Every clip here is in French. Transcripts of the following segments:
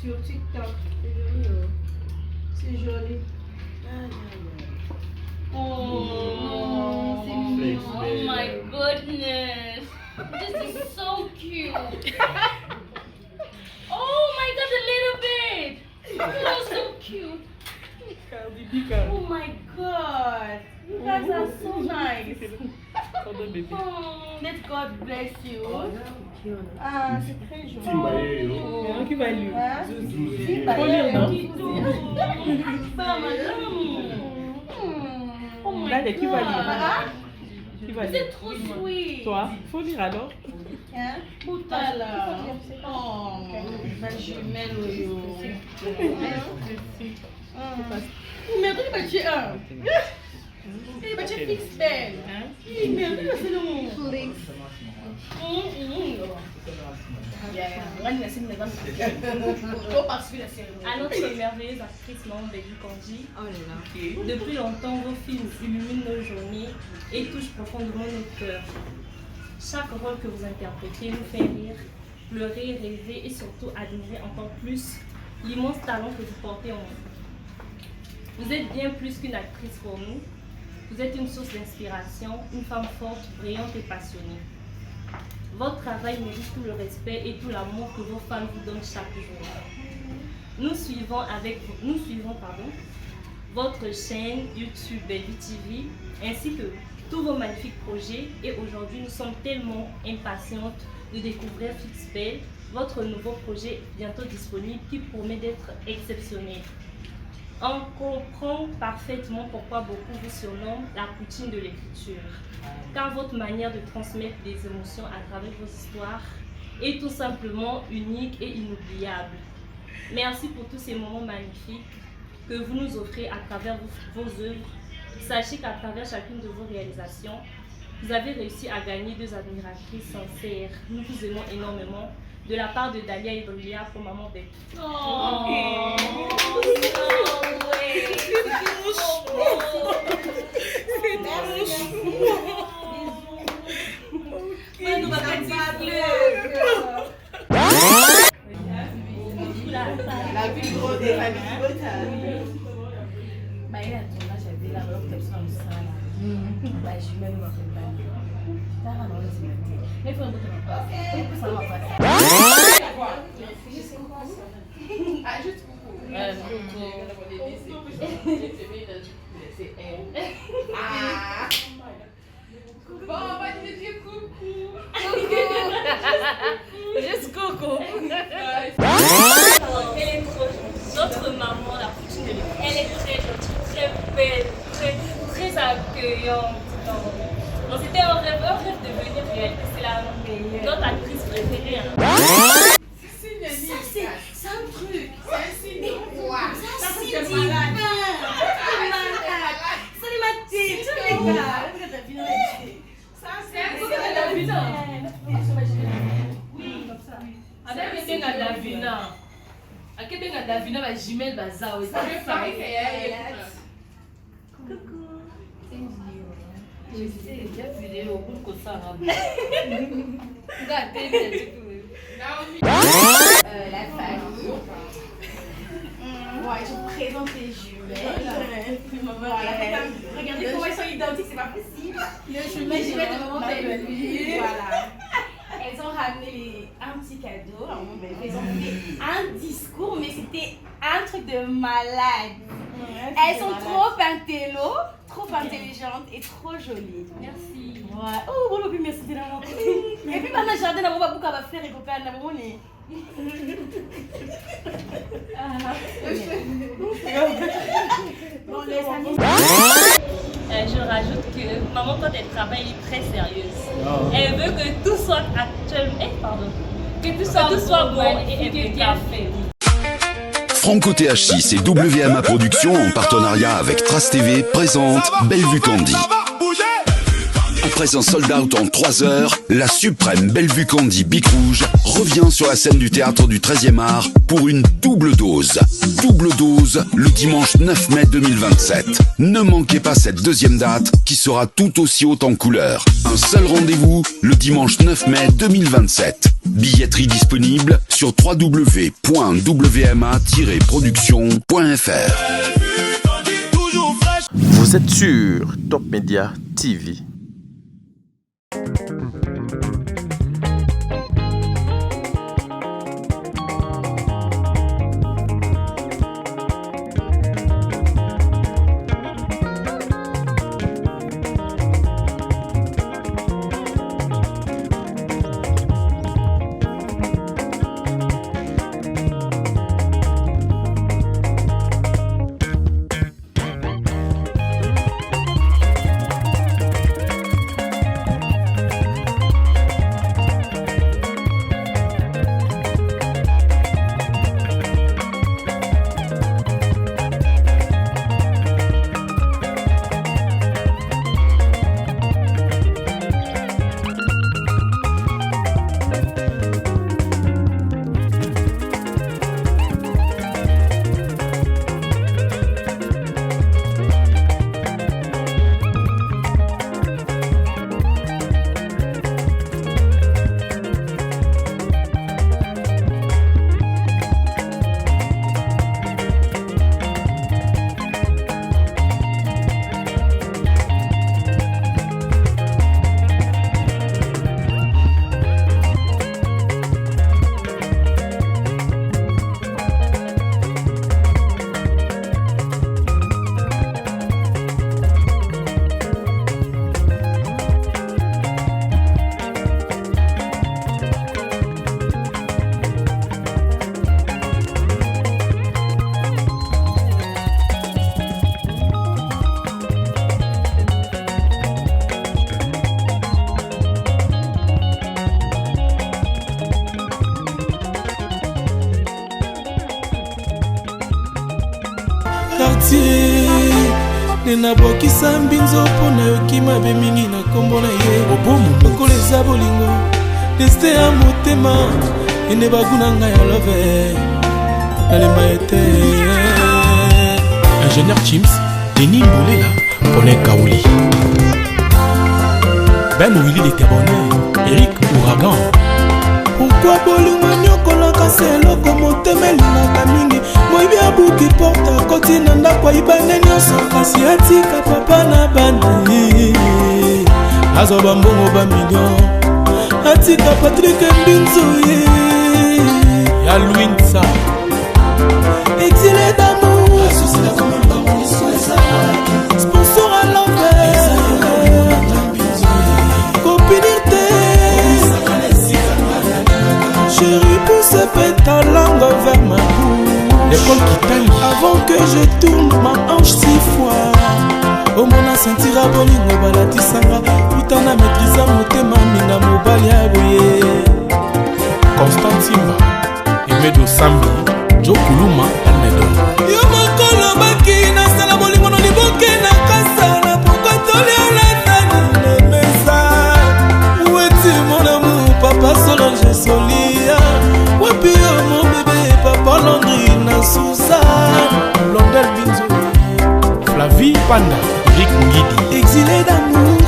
Sur TikTok. C'est joli. Oh my goodness. This is so cute. Oh my god, a little bit. You're so cute. Oh my god. You guys are so nice. Let God bless you. Ah, c'est très joli. Qui va lire? Qui va lire? C'est trop sweet. Toi, faut lire alors. Hein? Tout à l'heure. Oh, ma jumelle. Mais tu vas tuer un. Tu vas tuer fixe belle. Oui, mais c'est le mot. À notre merveilleuse actrice Maman Baby Kandi, depuis longtemps vos films illuminent nos journées et touchent profondément nos cœurs. Chaque rôle que vous interprétez nous fait rire, pleurer, rêver et surtout admirer encore plus l'immense talent que vous portez en vous. Vous êtes bien plus qu'une actrice pour nous. Vous êtes une source d'inspiration, une femme forte, brillante et passionnée. Votre travail mérite tout le respect et tout l'amour que vos fans vous donnent chaque jour. Nous suivons votre chaîne YouTube Baby TV ainsi que tous vos magnifiques projets et aujourd'hui nous sommes tellement impatientes de découvrir Fixbelle, votre nouveau projet bientôt disponible qui promet d'être exceptionnel. On comprend parfaitement pourquoi beaucoup vous surnomment la poutine de l'écriture, car votre manière de transmettre des émotions à travers vos histoires est tout simplement unique et inoubliable. Merci pour tous ces moments magnifiques que vous nous offrez à travers vos œuvres. Sachez qu'à travers chacune de vos réalisations, vous avez réussi à gagner deux admiratrices sincères. Nous vous aimons énormément. De la part de Dalia et Brilia pour Maman Baby. La vie gros des familles brutales. Ah, juste coucou. C'est elle. Ah. Bon, on va te dire coucou. Juste coucou. Elle est trop gentille. Notre maman, la poutine de l'équipe, elle est très gentille, très belle, très accueillante. Donc c'était un rêve de devenir réalité. C'est notre actrice préférée. Hein. C'est un truc. C'est un signe de quoi? Ça c'est malade. Ça les m'a dit, tous les gars. Ça c'est un truc de la vie. Oui, comme ça. Avec les gars de la vie. Avec les gars de la vie, la jumelle baza. Je parie qu'il y a Coucou. Je sais, il y a vidéo pour que ça va. la famille. Ouais, je vous présente les jumelles. Voilà. Regardez comment elles sont identiques, c'est pas possible. Les jumelles de Maman Baby. Voilà. Elles ont ramené un petit cadeau à Maman Baby. Elles ont fait un discours, mais c'était un truc de malade. Elles sont trop intello, trop intelligentes et trop jolies. Merci. Ouais. Oh, bon, le merci de la montrer. Et puis, pendant le jardin, on va beaucoup faire et copains. Bon, les amis. Je rajoute que maman, quand elle travaille, elle est très sérieuse. Elle veut que tout soit actuellement. Que tout soit bon et bien fait. Franco TH6 et WMA Productions en partenariat avec Trace TV présentent Bellevue Kandi. Après un sold-out en 3 heures, la suprême Bellevue Candy Bic Rouge revient sur la scène du théâtre du 13e art pour une double dose. Double dose le dimanche 9 mai 2027. Ne manquez pas cette deuxième date qui sera tout aussi haute en couleur. Un seul rendez-vous le dimanche 9 mai 2027. Billetterie disponible sur www.wma-production.fr. Vous êtes sur Top Media TV. Nabokisa mbinzo pona yokima be mingi na kombo na ye lokola eza bolingo destin ya motema ene baguna ngai ya love nalemba ete ingénieur Chims Denis Mbolela Paulin Kaouli Ben Willy de Gabonais Eric Ouragan. Pourquoi bolingo nyokolaka se eloko motema elingaka mingi moyibi abuki porte akoti na ndako ayibane nyonso kasi atika papa na bana azwa bambongo bamillion atika Patrick Mbinzo ya Louinsa exilé d'amour sponsor à l'envers copinité chérie pousse ta langue vers ma bouche. L'école qui taille avant que je tourne ma hanche 6 fois. Au mona sentira bolingo balatisanga putana maîtrisa motema minga mobali aboye. Constant Simba Emedo Sambi Joe Kuluma Almedo yo makolo baki na sala bolingo no liboke na kasana pourquoi toli ala tani le mesa oueti mon amour papa Solange Solia wapi yo mon bébé papa Landry na Suzanne Blondel Binzo Flavie Panda Rick Ngidi exilé d'amour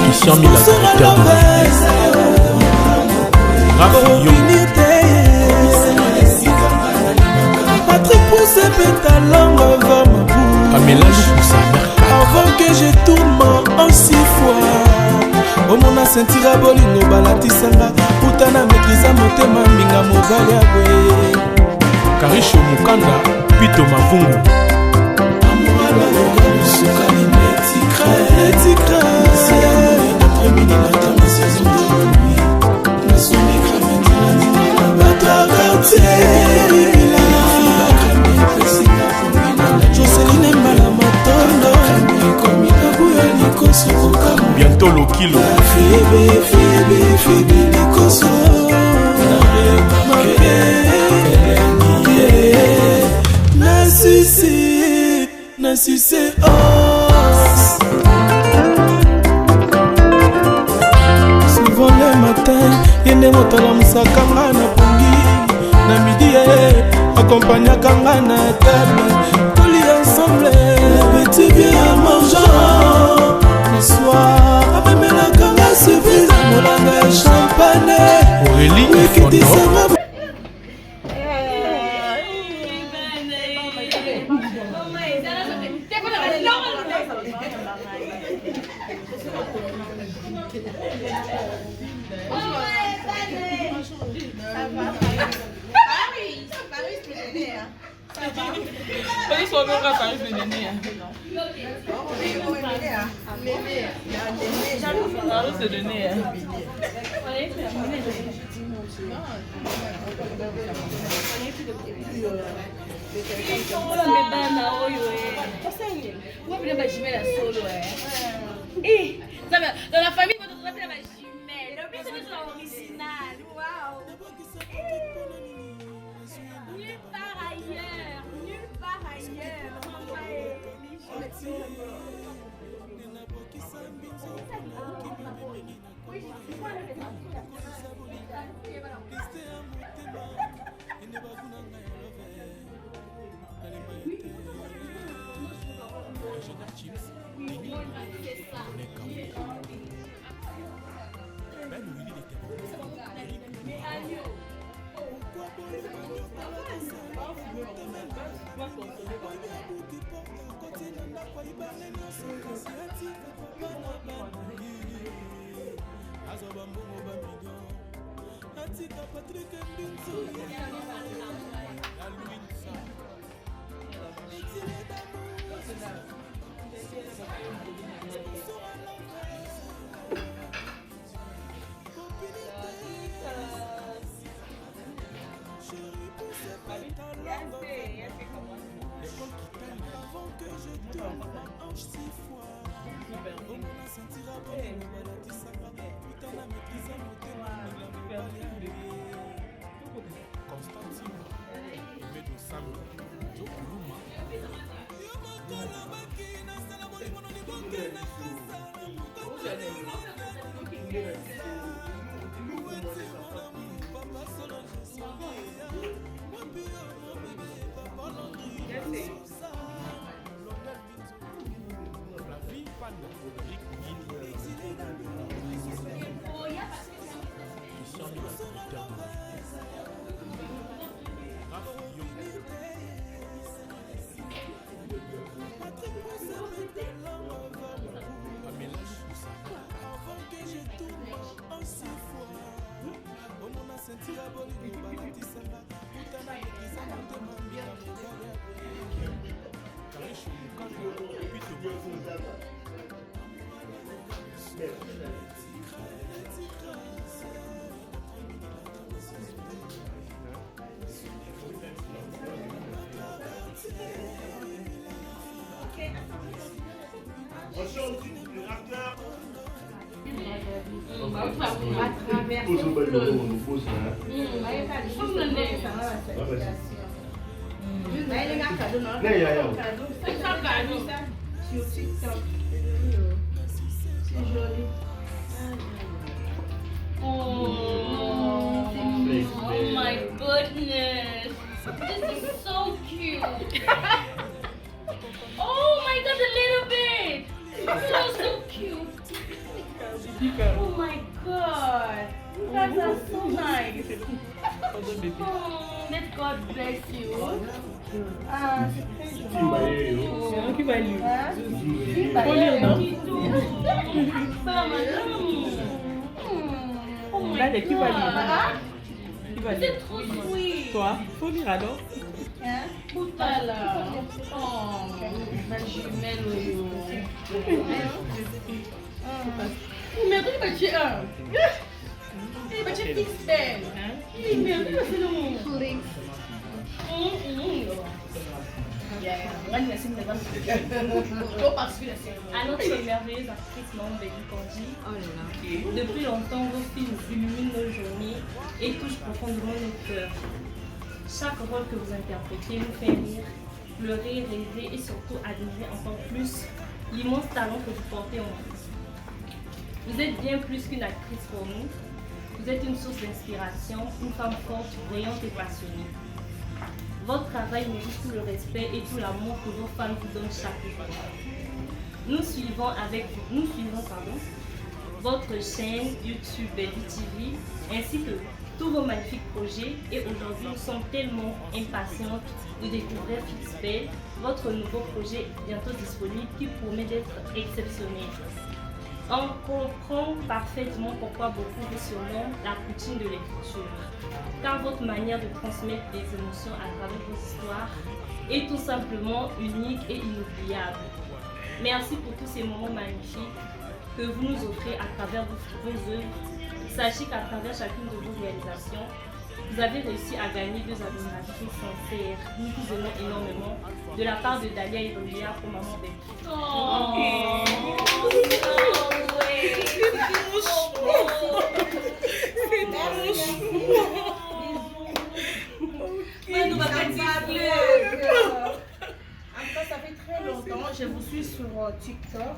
Christian Mila directeur de Patrick pousse ta langue vers ma bouche. Avant que je tourne mon en 6 fois. Au mona sentira bolingo balatisanga putana maîtrisa motema minga mobali aboye. Karisho Mukanda Pito Mavungu Amouala Logan Soukani Netikra C'est amour d'après-midi matin ma saison de nuit. La sonne crame la batra quartier Joseline Mbala Matondo Kabuya Nikoso bientôt le kilo Febe Nikoso Na sucé os nde moto alamusaka nga na pongi na midi ye akompagnaka nga na table toli ensemble petit bien mangeant le soir amemelaka nga surprise molanga ya champagne wikitisanga Paris soit même pas Paris de Néné. Paris c'est de Néné. Dans la famille, on appelle la jumelle. Le plus, c'est original. Waouh! Nulle part ailleurs. Nulle part ailleurs. Oh my goodness. This is so cute. Oh my god, a little bit. So cute. Oh my god. You guys are so nice. Oh, let God bless you. Ah, c'est C'est qui va lire. Faut lire, non? Là, qui va lire. Qui va lire. C'est trop sweet. Toi, faut lire alors. Tout à l'heure. Oh, ma jumelle. Mais tu vas tuer un. Tu vas tuer fixe belle. Il est bien, c'est le monde. À notre merveilleuse actrice Maman Baby Kandi, depuis longtemps vos films illuminent nos journées et touchent profondément nos cœurs. Chaque rôle que vous interprétez nous fait rire, pleurer, rêver et surtout admirer encore plus l'immense talent que vous portez en vous. Vous êtes bien plus qu'une actrice pour nous. Vous êtes une source d'inspiration, une femme forte, brillante et passionnée. Votre travail mérite tout le respect et tout l'amour que vos fans vous donnent chaque jour. Nous suivons votre chaîne YouTube Bellevue TV ainsi que tous vos magnifiques projets et aujourd'hui nous sommes tellement impatientes de découvrir Fixbel, votre nouveau projet bientôt disponible qui promet d'être exceptionnel. On comprend parfaitement pourquoi beaucoup vous surnomment la poutine de l'écriture, car votre manière de transmettre des émotions à travers vos histoires est tout simplement unique et inoubliable. Merci pour tous ces moments magnifiques que vous nous offrez à travers vos œuvres. Sachez qu'à travers chacune de vos réalisations, vous avez réussi à gagner 2 admirations sincères. Nous vous aimons énormément de la part de Dalia et Rolia pour Maman Bellevue. Ça fait très longtemps, je vous suis sur TikTok.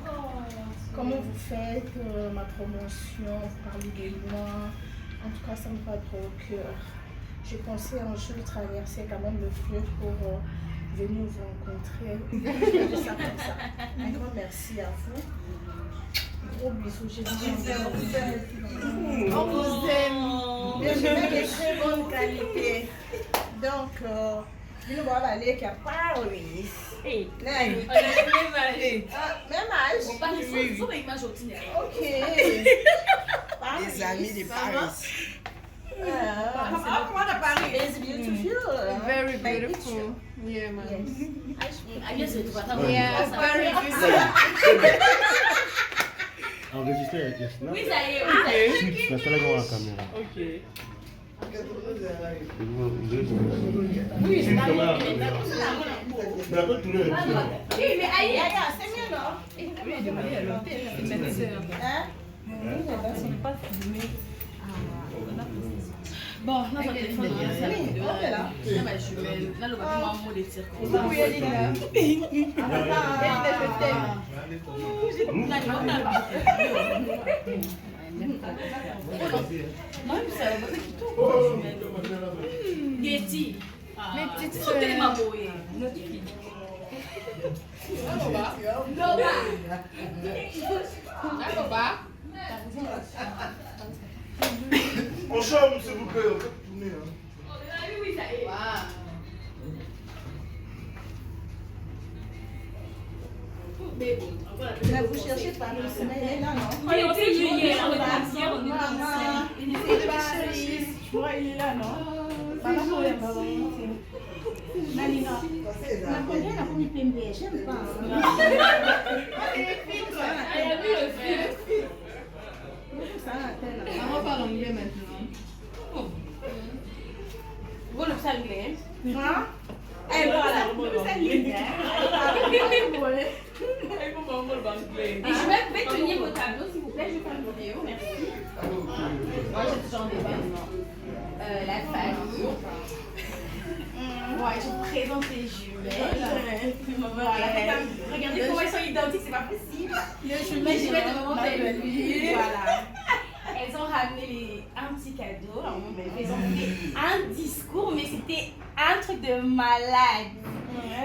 Comment vous faites ma promotion, vous parlez de moi. En tout cas, ça me va trop au cœur. J'ai pensé un jour traverser quand même le fleuve pour venir vous rencontrer. Ça comme ça. Un grand merci à vous. Gros bisous, j'ai dit on vous aime. Je mets de très bonne qualité. Donc, nous allons aller qu'à Paris. Même âge. Ok. Les amis de Paris. It's beautiful. Very beautiful. Yeah, man. Yes. Yeah, very beautiful. Enregistré avec les snaps. Oui, ça y est. Je vais faire la caméra. Ok. Oui, c'est Mais après, tout le monde. Oui, mais aïe, c'est mieux, non? Oui, demandez à l'hôtel. C'est ma soeur. Hein? bon, là, je téléphone. Oui, on est là. Là, le maman des circonstances. Vous pouvez aller là. Getty. Mes petites Tout soeurs. est ma boye. En chambre, s'il vous plaît. On peut tourner. Oui, ça y est. Mais bon, Là, vous cherchez pas le sommeil, elle est là, non? Oui, on s'est vu hier, on est Maman, il est Paris. Je crois qu'il est là, non? Maman, il est là. Nanina, la première, la première PMB, j'aime pas. elle a vu le film. Maman parle anglais maintenant. Vous le savez anglais? Hein? Elle parle anglais. Et je vais tenir vos tableaux, s'il vous plaît. Je vais faire une vidéo, merci. Moi, j'ai toujours des événements. La famille. Ouais, je vous présente les jumelles. Regardez comment elles sont identiques, c'est pas possible. Les jumelles de Maman Bellevue. Voilà. Elles ont ramené un petit cadeau. Alors, elles ont fait un discours, mais c'était un truc de malade.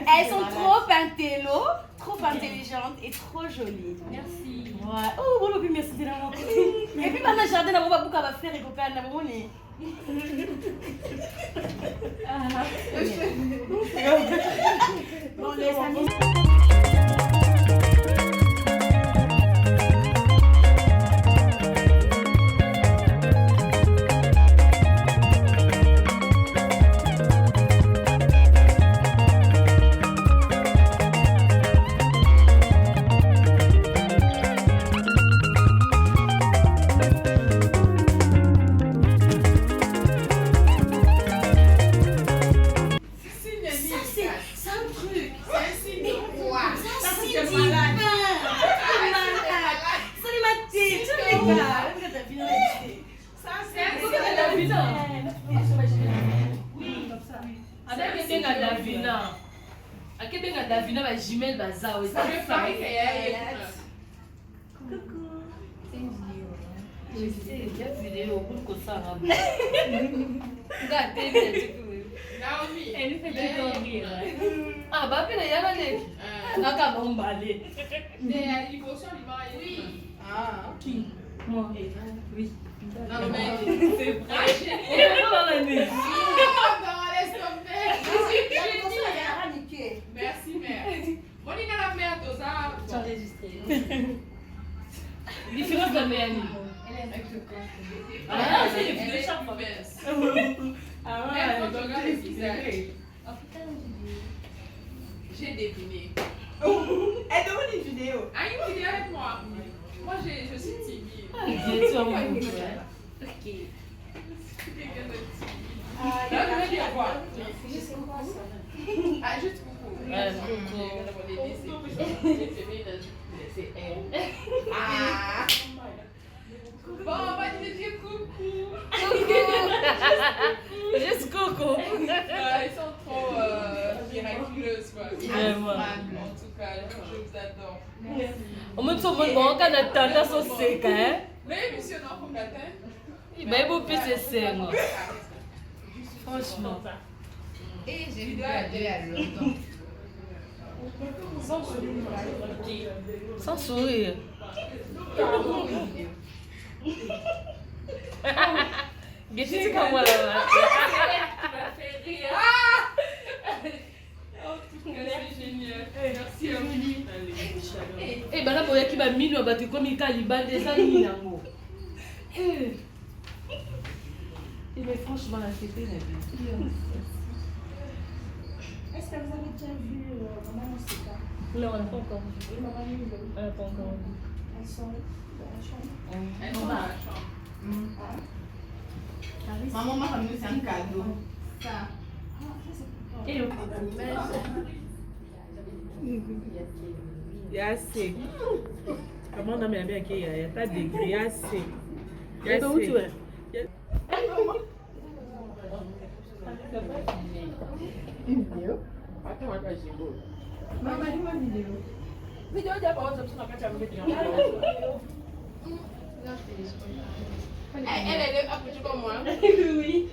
Elles sont trop intello, trop intelligentes et trop jolies. Merci. Ouais. Oh, bon, merci de l'avoir. Et puis maintenant, jardin, on va beaucoup à faire et copains, on est. Bon, les amis. Davina va jumelle baza. Coucou. Je sais, j'ai vidéo pour que ça va. Naomi. Elle nous fait tout en rire. Ah, bah, puis il y a un mec. On a qu'à m'emballer. Mais l'émotion, il va y aller. Ah. Qui? Moi. Oui. Non, mais C'est vrai. On est pas dans la nuit. Non, laisse tomber. Merci, mère. Bon, il y a la mère, tout ça. Tu as enregistré. Différence de la meilleure niveau. Ah, c'est les vidéos chaque fois. Ah ouais, quand tu regardes les visages. J'ai deviné. Elle demande une vidéo. Ah, une vidéo avec moi. Moi, je suis timide. Bien sûr, mon frère. Ok. Quelqu'un de timide. Là, je vais dire quoi? Ah, juste coucou. C'est elle. Ah. Bon, on va te dire coucou. Juste coucou. Ils sont trop miraculeuses, quoi. Vraiment. En tout cas, je vous adore. On me dit bon, on a tendance au sec, hein? Mais émission non pour matin. Mais vous pouvez c'est sec, moi. Franchement. Et j'ai vu à longtemps. Sans sourire. Sans sourire. Qu'est-ce que c'est comme moi là? Tu m'as fait rire. En tout cas, c'est génial. Merci à vous. Eh ben là, pour qui va mine, on va te comme il calibre des amis là, moi. Mais franchement, là, c'était la vie. Est-ce que vous avez déjà vu Maman Moussika? Non, on n'a pas encore vu. On n'a pas vu. On n'a pas encore vu. Elles sont dans la chambre. Elles sont dans la chambre. Maman m'a ramené un cadeau. Ça. Et le Il y a assez. Comment on a bien qu'il y a pas de degré, il y a assez. Il y a où tu es? Une vidéo? Attends, on va pas jouer. Maman, dis ma vidéo. Vidéo d'abord, ça me semble que tu as vu. Elle est un peu comme moi. Oui.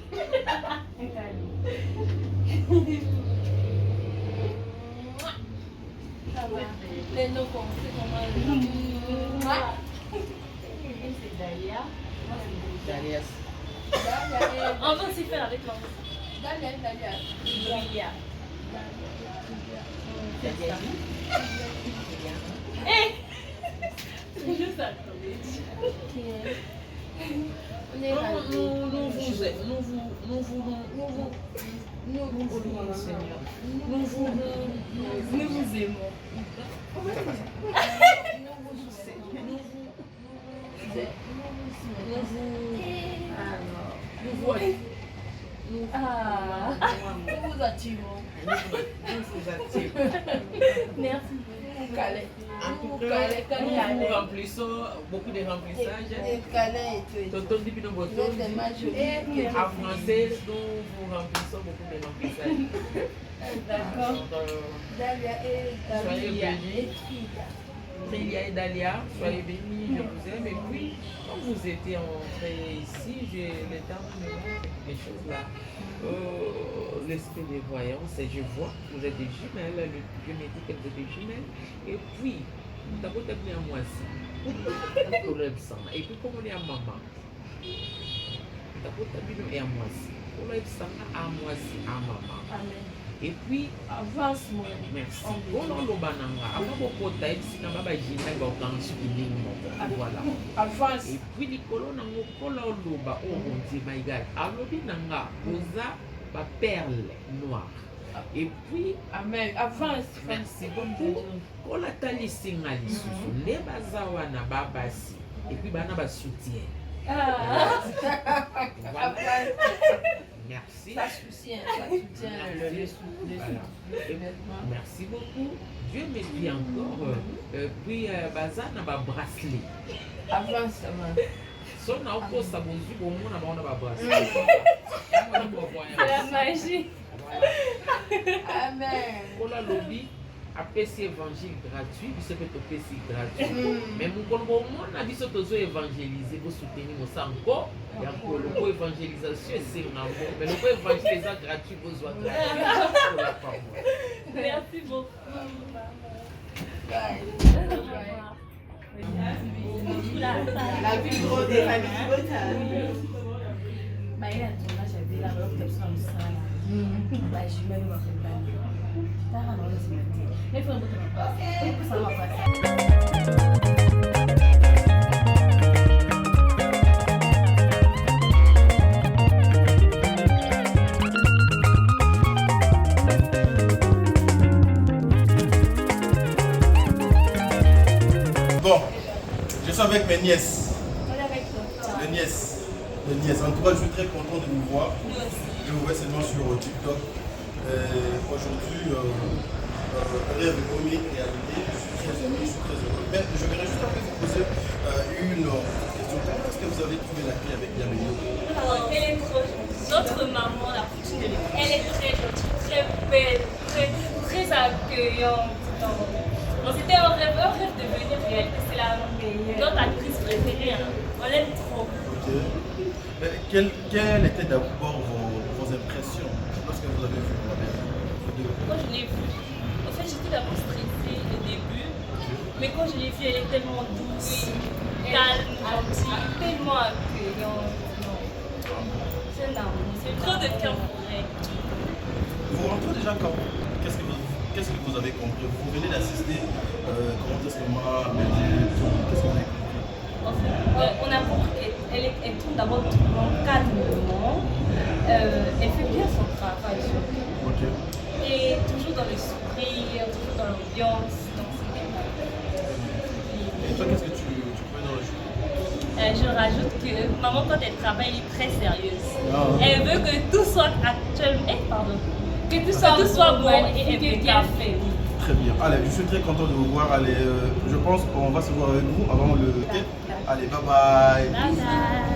Les noms qu'on sait comment. C'est Dalia. Dalia. On va s'y faire avec moi. Dalia. Dalia. C'est juste ça. Nous vous aimons. Nous vous attirons. Merci. Nous remplissons beaucoup de remplissage. Tonton dit en français, nous vous remplissons beaucoup de remplissage. D'accord. Soyez bénis. Tria et Dalia, soyez bénis, je vous aime. Et puis, quand vous étiez entrés ici, j'ai le temps de me montrer des choses là. L'esprit des voyances, et je vois, vous êtes des jumelles, je me dis que vous êtes des jumelles. Et puis, d'abord, tu as mis à moi aussi. Et puis, comme on est à maman, d'abord, tu as mis à moi aussi. On a à moi aussi, à maman. Amen. Et puis, avance-moi. Merci. Voilà. Avance. Et puis, Nicolas nango kola oloba oronzi my God. Alobi nanga oza ba perle noire. Et puis, amen. Avance. Merci beaucoup. Kola tali singa lisusu. Ne bazawa na babasi. Et puis bana ba soutien. Merci. Ça soutient le soutien. Merci beaucoup. Dieu me dit encore. Puis, bazana ba bracelet. Avance, avance. Son na oko sabozu bon mon na ba bracelet. C'est la magie. Amen. Kola lobi apesi évangile gratuit, biso pe topesi gratuit. Mais mukolongo mona biso tozo évangéliser, bo soutenir mosango, ya kolongo évangélisation esengango, mais loko évangile eza gratuit, bozwa gratuit. Merci beaucoup. La plus grande des familles Botha. Bah, il a tournage avec la robe comme ça, bah, je vais me faire mal. T'as ramené ce matin. Mais il faut me passer. Ça va passer. Bon, je suis avec mes nièces. Les nièces. Les nièces. En tout cas, je suis très content de vous voir. Je vous vois seulement sur TikTok. Aujourd'hui, rêve comique, réalité. Je suis très aimé, je suis très heureux. Mais je voudrais juste après vous poser une question. Comment est-ce que vous avez trouvé la clé avec Bienvenue? Elle est trop gentille. Notre maman, la poutine de l'école, elle est très gentille, très belle, très accueillante. Donc, c'était un rêve de venir réalité. C'est notre actrice préférée. Hein. On l'aime trop. Ok. Mais quelles étaient d'abord vos impressions lorsque vous avez vu la vidéo? Quand je l'ai vue, en fait, j'étais d'abord stressée au début. Mais quand je l'ai vue, elle est tellement douce, calme, gentille, tellement accueillante. C'est un amour. C'est trop de cœur pour elle. Vous rentrez déjà quand? Qu'est-ce que vous avez compris? Vous venez d'assister, comment est-ce que moi, qu'est-ce que vous avez compris? En fait, on a compris qu'elle tourne d'abord calmement. Elle fait bien son travail surtout. Okay. Et toujours dans le sourire, toujours dans l'ambiance. Et toi, qu'est-ce que tu peux dans le jeu? Je rajoute que maman, quand elle travaille, elle est très sérieuse. Elle veut que tout soit actuellement. Que tout soit bon et bien fait. Très bien. Allez, je suis très content de vous voir. Allez, je pense qu'on va se voir avec vous avant le thé. Allez, bye bye. Bye bye.